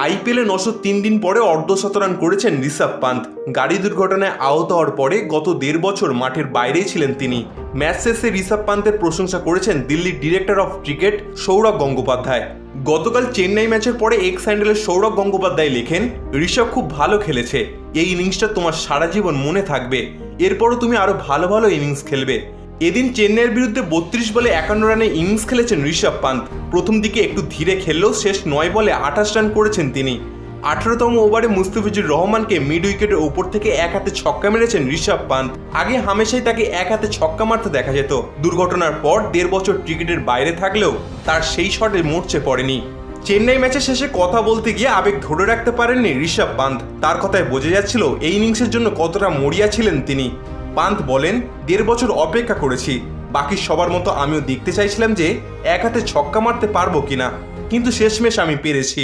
আইপিএলে 903 দিন পরে অর্ধশতরান করেছেন ঋষভ পান্ত। গাড়ি দুর্ঘটনায় আহত হওয়ার পরে গত 1.5 বছর মাঠের বাইরেই ছিলেন তিনি। ম্যাচ শেষে ঋষভ পান্তের প্রশংসা করেছেন দিল্লির director of cricket Sourav Gangopadhyay. গতকাল চেন্নাই ম্যাচের পরে এক্স হ্যান্ডেলে সৌরভ গঙ্গোপাধ্যায় লেখেন, ঋষভ খুব ভালো খেলেছে, এই ইনিংসটা তোমার সারা জীবন মনে থাকবে, এরপরও তুমি আরও ভালো ভালো ইনিংস খেলবে। এদিন চেন্নাইয়ের বিরুদ্ধে 32 বলে 51 রানে ইনিংস খেলেছেন ঋষভ পান্ত। প্রথম দিকে একটু ধীরে খেললেও শেষ 9 বলে 28 রান করেছেন তিনি। 18তম ওভারে মুস্তাফিজুর রহমানকে মিড উইকেটের ওপর থেকে এক হাতে ছক্কা মেরেছেন ঋষভ পান্ত। আগে হামেশাই তাকে এক হাতে ছক্কা মারতে দেখা যেত। দুর্ঘটনার পর 1.5 বছর ক্রিকেটের বাইরে থাকলেও তার সেই শটে মরচে পড়েনি। চেন্নাই ম্যাচের শেষে কথা বলতে গিয়ে আবেগ ধরে রাখতে পারেননি ঋষভ পান্ত। তার কথায় বোঝা যাচ্ছিল এই ইনিংসের জন্য কতটা মরিয়া ছিলেন তিনি। পান্ত বলেন, 1.5 বছর অপেক্ষা করেছি, বাকি সবার মতো আমিও দেখতে চাইছিলাম যে এক হাতে ছক্কা মারতে পারবো কিনা, কিন্তু শেষমেশ আমি পেরেছি।